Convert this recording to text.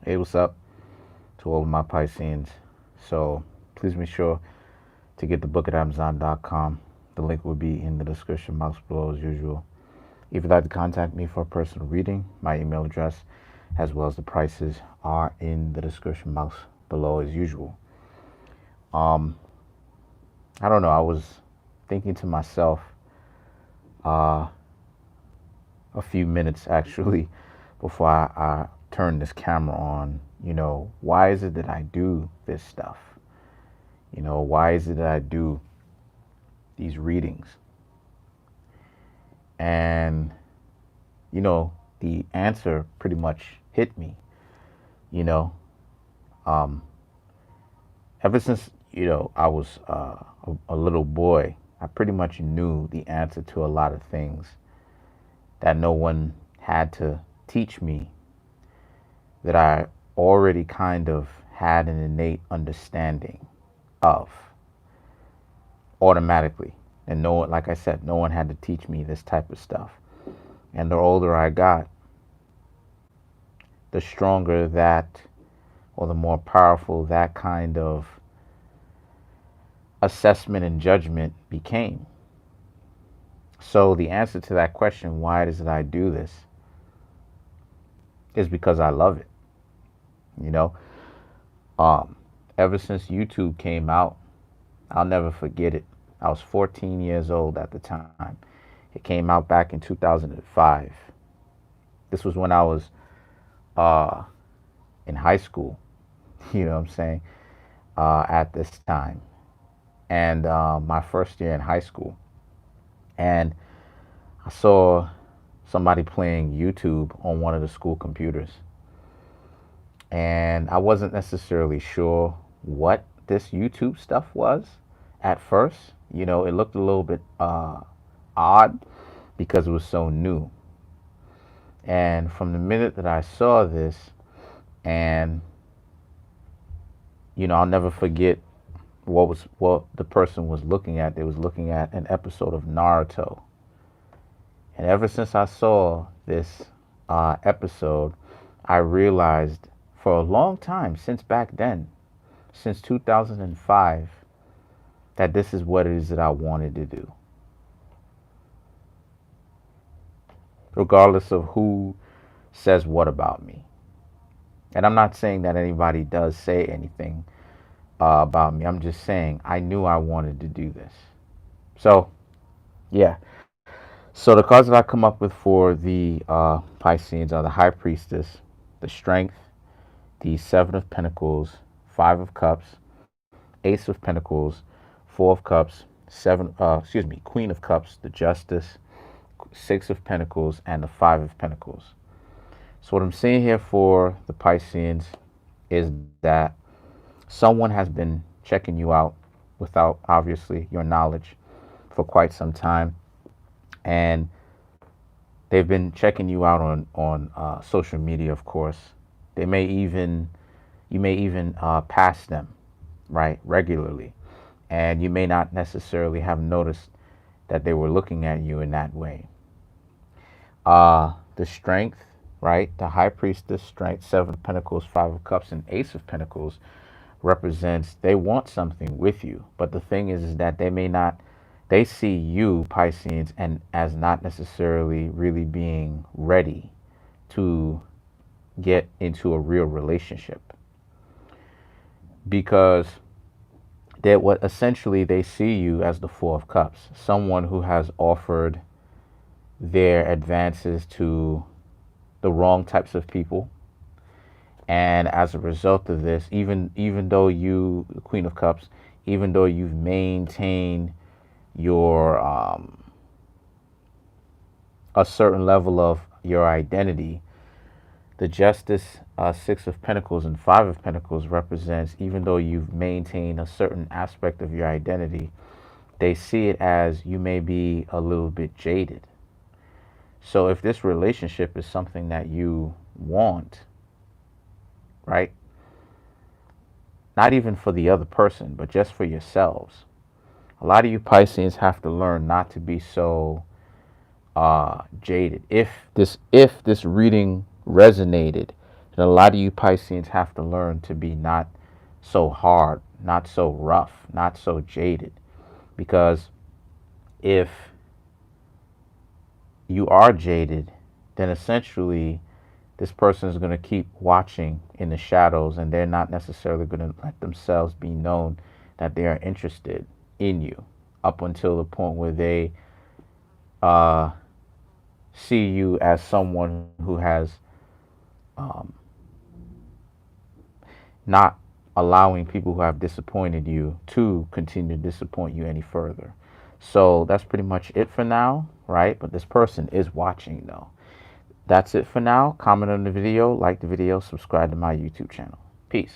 Hey, what's up to all of my Pisceans? So please be sure to get the book at Amazon.com. The link will be in the description box below as usual. If you'd like to contact me for a personal reading, my email address as well as the prices are in the description box below as usual. I don't know, I was thinking to myself uh, a few minutes actually before I turned this camera on, why is it that I do this stuff? Why is it that I do these readings? And, the answer pretty much hit me, you know. Um, Ever since, I was a little boy, I pretty much knew the answer to a lot of things that no one had to teach me, that I already kind of had an innate understanding of automatically. And no one, like I said, no one had to teach me this type of stuff. And the older I got, the stronger that, or the more powerful that kind of assessment and judgment became. So the answer to that question, why does it I do this, is because I love it. You know, ever since YouTube came out, I'll never forget it. I was 14 years old at the time. It came out back in 2005. This was when I was in high school, you know what I'm saying, at this time. And my first year in high school. And I saw somebody playing YouTube on one of the school computers. And I wasn't necessarily sure what this YouTube stuff was at first. It looked a little bit odd because it was so new. And from the minute that I saw this, and I'll never forget what the person was looking at. They was looking at an episode of Naruto. And ever since I saw this episode, I realized for a long time, since back then, since 2005, that this is what it is that I wanted to do. Regardless of who says what about me. And I'm not saying that anybody does say anything about me. I'm just saying I knew I wanted to do this. So, yeah. So the cards that I come up with for the Pisceans are the High Priestess, the Strength, the Seven of Pentacles, Five of Cups, Ace of Pentacles, Four of Cups, Queen of Cups, the Justice, Six of Pentacles, and the Five of Pentacles. So what I'm seeing here for the Pisceans is that someone has been checking you out without, obviously, your knowledge for quite some time. And they've been checking you out on social media, of course. You may even pass them, right, regularly. And you may not necessarily have noticed that they were looking at you in that way. The Strength, right, the High Priestess, Strength, Seven of Pentacles, Five of Cups, and Ace of Pentacles represents they want something with you. But the thing is that they see you, Pisceans, and as not necessarily really being ready to get into a real relationship. Because essentially they see you as the Four of Cups, someone who has offered their advances to the wrong types of people. And as a result of this, even though you, the Queen of Cups, even though you've maintained your a certain level of your identity, the Justice, Six of Pentacles, and Five of Pentacles represents, even though you've maintained a certain aspect of your identity, they see it as you may be a little bit jaded. So if this relationship is something that you want, right? Not even for the other person, but just for yourselves. A lot of you Pisceans have to learn not to be so jaded. If this reading resonated, And a lot of you Pisceans have to learn to be not so hard, not so rough, not so jaded. Because if you are jaded, then essentially this person is going to keep watching in the shadows, and they're not necessarily going to let themselves be known that they are interested in you up until the point where they uh, see you as someone who has um, not allowing people who have disappointed you to continue to disappoint you any further. So that's pretty much it for now, right? But this person is watching though. That's it for now. Comment on the video, like the video, subscribe to my YouTube channel. Peace.